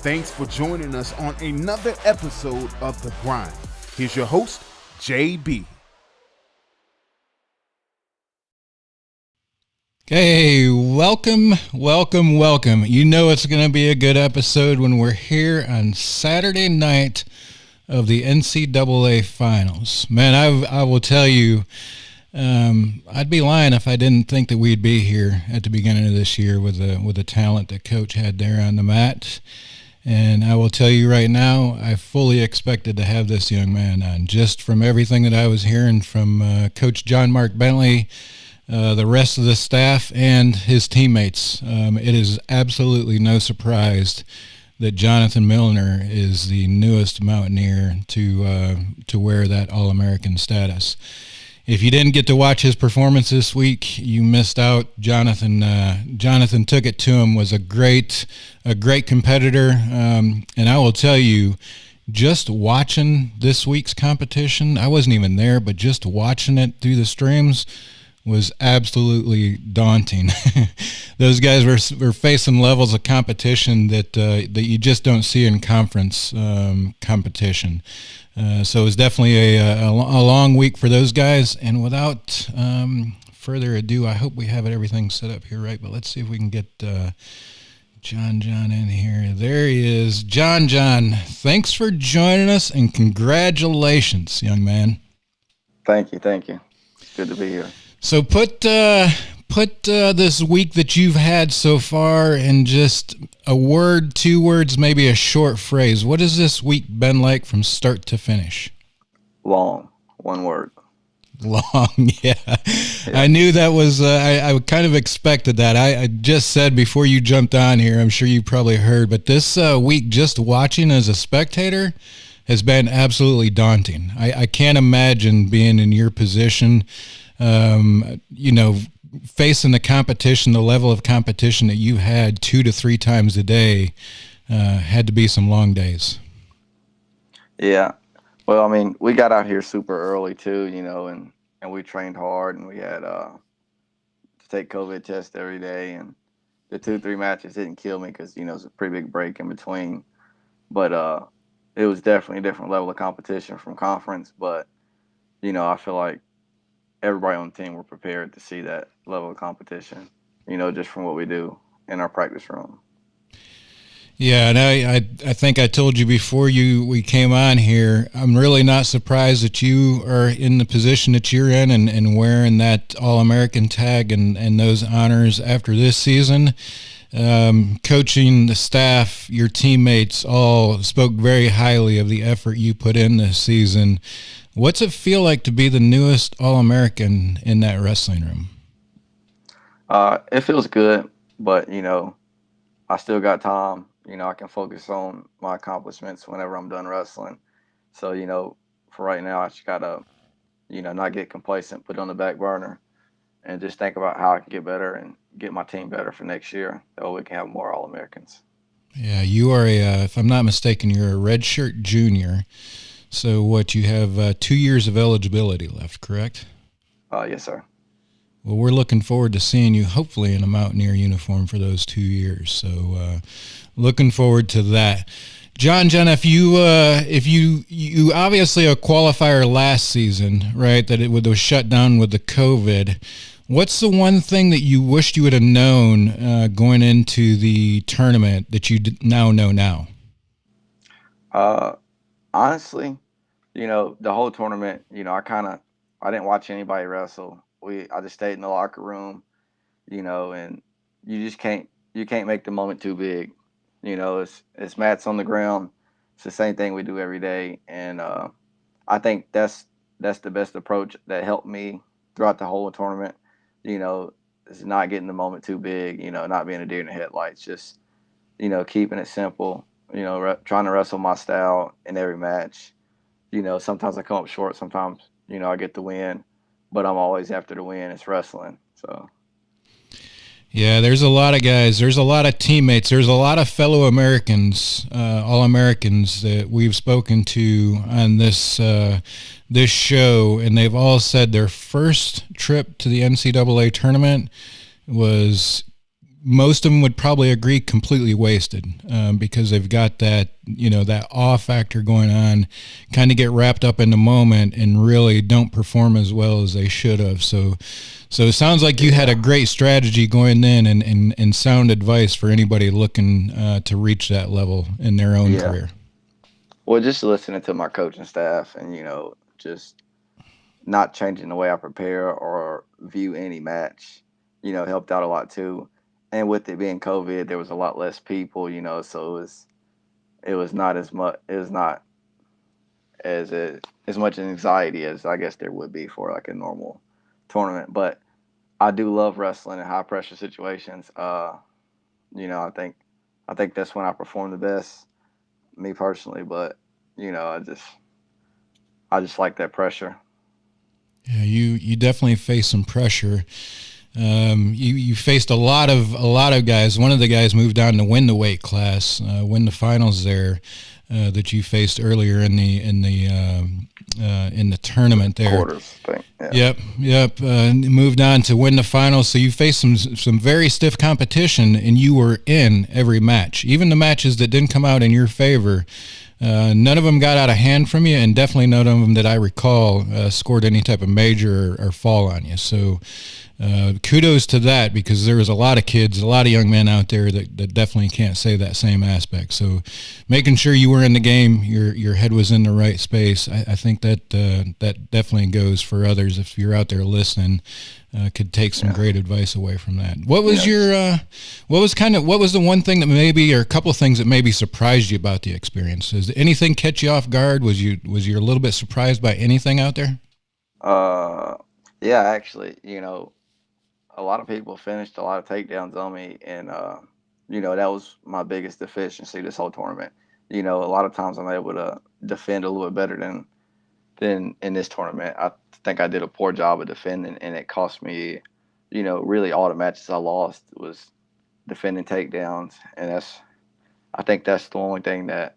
Thanks for joining us on another episode of The Grind. Here's your host, JB. Hey, welcome. You know it's going to be a good episode when we're here on Saturday night of the NCAA Finals. Man, I will tell you, I'd be lying if I didn't think that we'd be here at the beginning of this year with the talent that Coach had there on the mat. And I will tell you right now, I fully expected to have this young man on, just from everything that I was hearing from Coach John Mark Bentley, the rest of the staff, and his teammates. It is absolutely no surprise that Jonathan Millner is the newest Mountaineer to wear that All-American status. If you didn't get to watch his performance this week, you missed out. Jonathan took it to him, was a great competitor, and I will tell you, just watching this week's competition, I wasn't even there, but just watching it through the streams was absolutely daunting. Those guys were facing levels of competition that you just don't see in conference competition. So it was definitely a long week for those guys. And without further ado, I hope we have everything set up here right. But let's see if we can get Jon Jon in here. There he is. Jon Jon, thanks for joining us, and congratulations, young man. Thank you. It's good to be here. So put this week that you've had so far in just a word, 2 words, maybe a short phrase. What has this week been like from start to finish? Long. 1 word. Long, yeah. I knew that was, I kind of expected that. I just said before you jumped on here, I'm sure you probably heard, but this week just watching as a spectator has been absolutely daunting. I can't imagine being in your position, facing the competition, the level of competition that you had 2 to 3 times a day. Had to be some long days. Yeah. Well, I mean, we got out here super early too, and we trained hard, and we had to take COVID tests every day, and the 2-3 matches didn't kill me because, it's a pretty big break in between. But it was definitely a different level of competition from conference. But, I feel like everybody on the team were prepared to see that level of competition, just from what we do in our practice room. Yeah, and I think I told you before we came on here, I'm really not surprised that you are in the position that you're in and wearing that All-American tag and those honors after this season. Coaching, the staff, your teammates all spoke very highly of the effort you put in this season. What's it feel like to be the newest All-American in that wrestling room? It feels good, but, I still got time. I can focus on my accomplishments whenever I'm done wrestling. So, for right now, I just got to, not get complacent, put it on the back burner, and just think about how I can get better and get my team better for next year, so we can have more All-Americans. Yeah, you are if I'm not mistaken, you're a redshirt junior. So you have 2 years of eligibility left, correct? Yes, sir. Well, we're looking forward to seeing you hopefully in a Mountaineer uniform for those 2 years. So looking forward to that. Jon Jon, if you obviously a qualifier last season, right, that it was shut down with the COVID. What's the one thing that you wished you would have known going into the tournament that you now know now? Honestly, the whole tournament, I didn't watch anybody wrestle. I just stayed in the locker room, and you can't make the moment too big. It's mats on the ground. It's the same thing we do every day. And I think that's the best approach that helped me throughout the whole tournament. Is not getting the moment too big, not being a deer in the headlights, just, keeping it simple. Trying to wrestle my style in every match. Sometimes I come up short. Sometimes, I get the win, but I'm always after the win. It's wrestling. So. Yeah, there's a lot of guys. There's a lot of teammates. There's a lot of fellow Americans, All-Americans that we've spoken to on this show, and they've all said their first trip to the NCAA tournament was most of them would probably agree completely wasted, because they've got that, that awe factor going on, kind of get wrapped up in the moment and really don't perform as well as they should have. So it sounds like you had a great strategy going in and sound advice for anybody looking to reach that level in their own career. Well, just listening to my coaching staff and, just not changing the way I prepare or view any match, helped out a lot too. And with it being COVID, there was a lot less people, so it was not as much, as much anxiety as I guess there would be for like a normal tournament. But I do love wrestling in high pressure situations. I think that's when I perform the best, me personally. But I just like that pressure. Yeah, you definitely face some pressure. You faced a lot of guys. One of the guys moved on to win the weight class, win the finals there, that you faced earlier in the tournament there. Quarters thing. Yeah. Yep. Moved on to win the finals. So you faced some very stiff competition, and you were in every match, even the matches that didn't come out in your favor. None of them got out of hand from you, and definitely none of them that I recall scored any type of major or fall on you. So kudos to that, because there was a lot of kids, a lot of young men out there that definitely can't say that same aspect. So making sure you were in the game, your head was in the right space, I think that definitely goes for others. If you're out there listening, could take some great advice away from that. What was what was the one thing that maybe, or a couple of things that maybe surprised you about the experience? Does anything catch you off guard? Was you a little bit surprised by anything out there? Yeah, actually, a lot of people finished a lot of takedowns on me, and that was my biggest deficiency this whole tournament. A lot of times I'm able to defend a little bit better than in this tournament. I think I did a poor job of defending, and it cost me, really all the matches I lost was defending takedowns, and I think that's the only thing that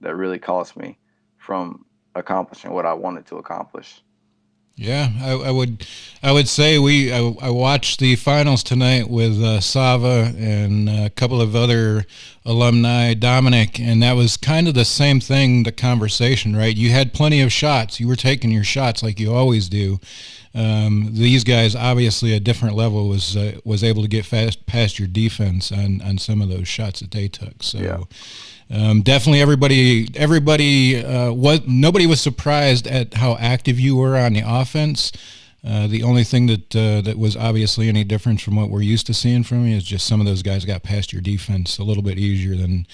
really cost me from accomplishing what I wanted to accomplish. Yeah, I would say I watched the finals tonight with Sava and a couple of other alumni, Dominic, and that was kind of the same thing, the conversation, right? You had plenty of shots. You were taking your shots like you always do. These guys, obviously a different level, was able to get past your defense on some of those shots that they took. So. Yeah. Definitely nobody was surprised at how active you were on the offense. The only thing that was obviously any difference from what we're used to seeing from you is just some of those guys got past your defense a little bit easier than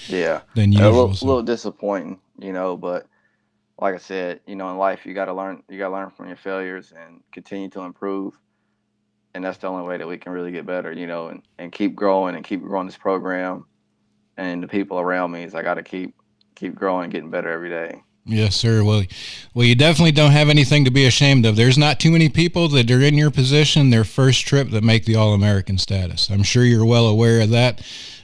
usual. A little disappointing, but like I said, in life you gotta learn from your failures and continue to improve. And that's the only way that we can really get better, and keep growing this program. And the people around me is I got to keep growing, getting better every day. Yes, sir. Well, you definitely don't have anything to be ashamed of. There's not too many people that are in your position, their first trip, that make the All-American status. I'm sure you're well aware of that.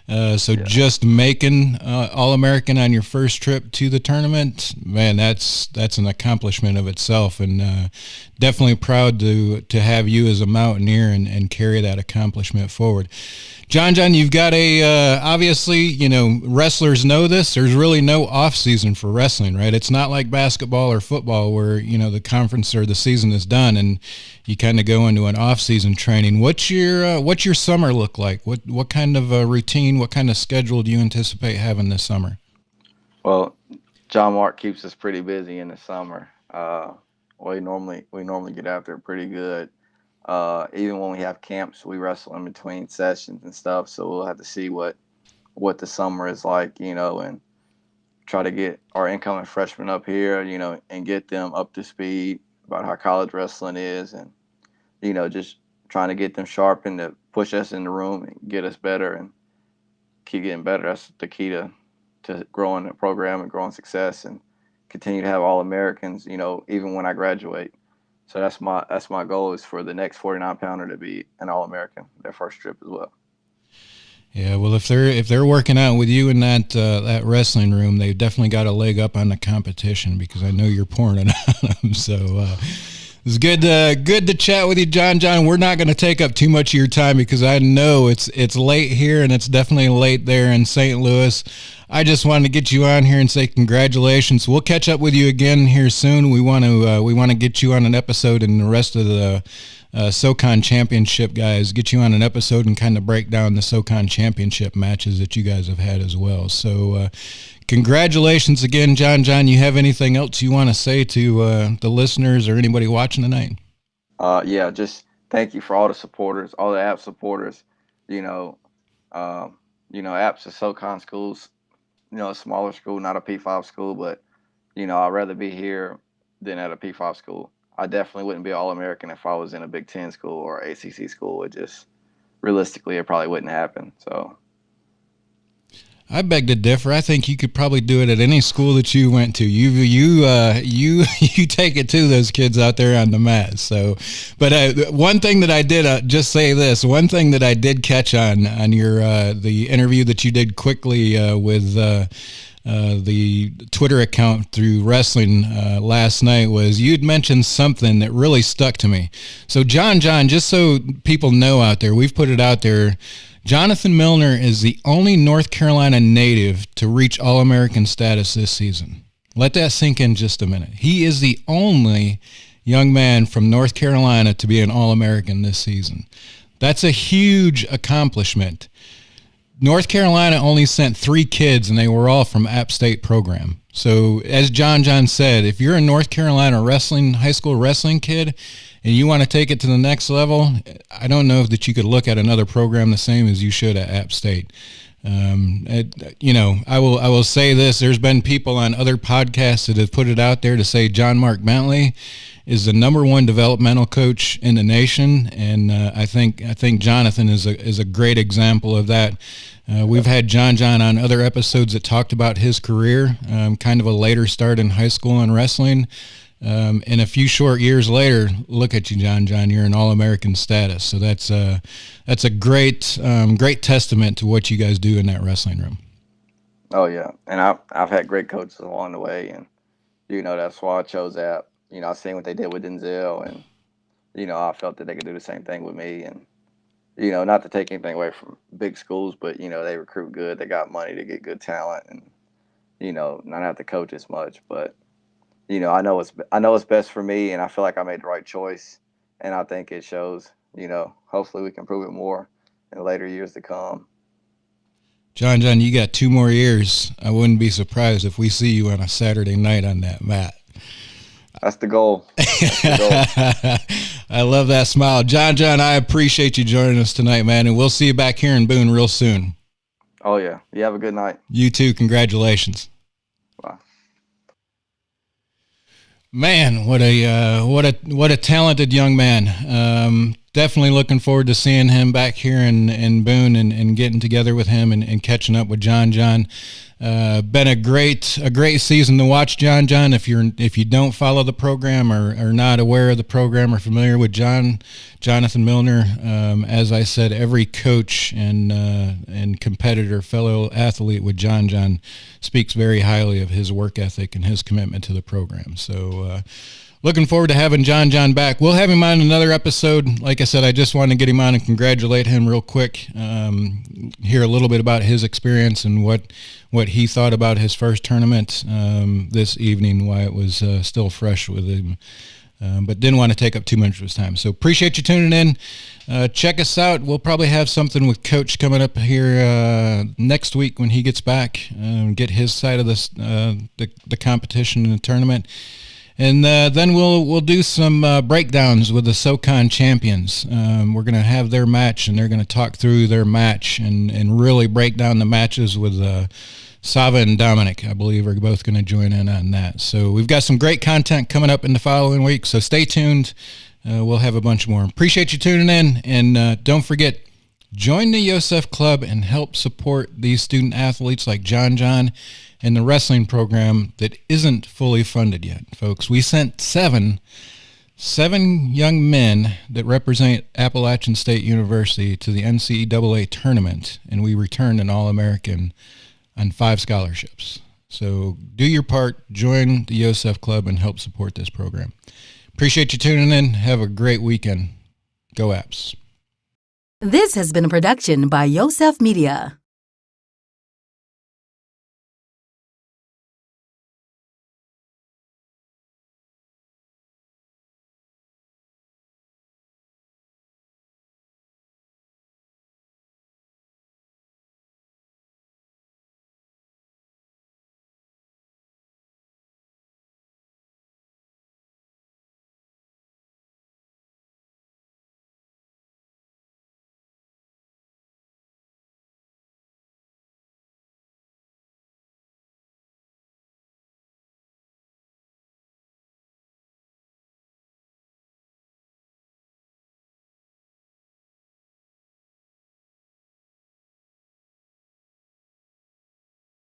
Just making All-American on your first trip to the tournament, man, that's an accomplishment of itself, and definitely proud to have you as a Mountaineer and carry that accomplishment forward. Jon Jon, you've got obviously, wrestlers know this. There's really no off season for wrestling, right? It's not like basketball or football where, the conference or the season is done and you kind of go into an off season training. What's your summer look like? What kind of routine, what kind of schedule do you anticipate having this summer? Well, John Mark keeps us pretty busy in the summer. We normally get out there pretty good. Even when we have camps, we wrestle in between sessions and stuff. So we'll have to see what the summer is like, and try to get our incoming freshmen up here, and get them up to speed about how college wrestling is, and, just trying to get them sharpened to push us in the room and get us better and keep getting better. That's the key to growing the program and growing success, and continue to have All-Americans, even when I graduate. So that's my goal, is for the next 49-pounder to be an All-American, their first trip as well. Yeah, well, if they're working out with you in that wrestling room, they've definitely got a leg up on the competition, because I know you're pouring it on them. It's good to chat with you, Jon Jon. We're not going to take up too much of your time because I know it's late here and it's definitely late there in St. Louis. I just wanted to get you on here and say congratulations. We'll catch up with you again here soon. We want to get you on an episode, and the rest of the SoCon Championship guys get you on an episode and kind of break down the SoCon Championship matches that you guys have had as well. So congratulations again, Jon Jon. You have anything else you want to say to the listeners or anybody watching tonight? Yeah, just thank you for all the supporters, all the app supporters. App's a SoCon schools, a smaller school, not a P5 school, but I'd rather be here than at a P5 school. I definitely wouldn't be All-American if I was in a Big Ten school or ACC school. It just, realistically, it probably wouldn't happen. So, I beg to differ. I think you could probably do it at any school that you went to. You take it to those kids out there on the mat. So, but one thing that I did just say this. One thing that I did catch on your the interview that you did quickly with the Twitter account through wrestling last night was you'd mentioned something that really stuck to me. So Jon Jon, just so people know out there, we've put it out there. Jonathan Millner is the only North Carolina native to reach All-American status this season. Let that sink in just a minute. He is the only young man from North Carolina to be an All-American this season. That's a huge accomplishment. North Carolina only sent 3 kids, and they were all from App State program. So as Jon Jon said, if you're a North Carolina high school wrestling kid, and you want to take it to the next level, I don't know that you could look at another program the same as you should at App State. I will say this. There's been people on other podcasts that have put it out there to say John Mark Bentley is the number 1 developmental coach in the nation, and I think Jonathan is a great example of that. We've had Jon Jon on other episodes that talked about his career, kind of a later start in high school in wrestling. And a few short years later, look at you, Jon Jon. You're in All-American status. So that's a great testament to what you guys do in that wrestling room. Oh yeah, and I've had great coaches along the way, and that's why I chose App. I seen what they did with Denzel, and I felt that they could do the same thing with me. And not to take anything away from big schools, but they recruit good. They got money to get good talent, and not have to coach as much, but. I know it's best for me, and I feel like I made the right choice, and I think it shows. Hopefully we can prove it more in later years to come. Jon Jon, you got 2 more years. I wouldn't be surprised if we see you on a Saturday night on that mat. That's the goal. I love that smile. Jon Jon, I appreciate you joining us tonight, man, and we'll see you back here in Boone real soon. Oh yeah. You have a good night. You too. Congratulations. Bye. Man, what a talented young man. Definitely looking forward to seeing him back here in Boone and getting together with him and catching up with Jon Jon. Been a great season to watch, Jon Jon. If you don't follow the program or are not aware of the program or familiar with Jonathan Millner, as I said, every coach and competitor, fellow athlete with Jon Jon speaks very highly of his work ethic and his commitment to the program. So looking forward to having Jon Jon back. We'll have him on another episode. Like I said, I just wanted to get him on and congratulate him real quick. Hear a little bit about his experience and what he thought about his first tournament this evening, why it was still fresh with him. But didn't want to take up too much of his time. So appreciate you tuning in. Check us out. We'll probably have something with Coach coming up here next week when he gets back. Get his side of this the competition and the tournament. And then we'll do some breakdowns with the SoCon champions. We're going to have their match, and they're going to talk through their match and really break down the matches with Sava and Dominic, I believe, are both going to join in on that. So we've got some great content coming up in the following week, so stay tuned. We'll have a bunch more. Appreciate you tuning in, and don't forget, join the Yosef Club and help support these student athletes like Jon Jon and the wrestling program that isn't fully funded yet, folks. We sent seven young men that represent Appalachian State University to the NCAA tournament, and we returned an All-American on 5 scholarships. So do your part, join the Yosef Club, and help support this program. Appreciate you tuning in. Have a great weekend. Go Apps. This has been a production by Yosef Media.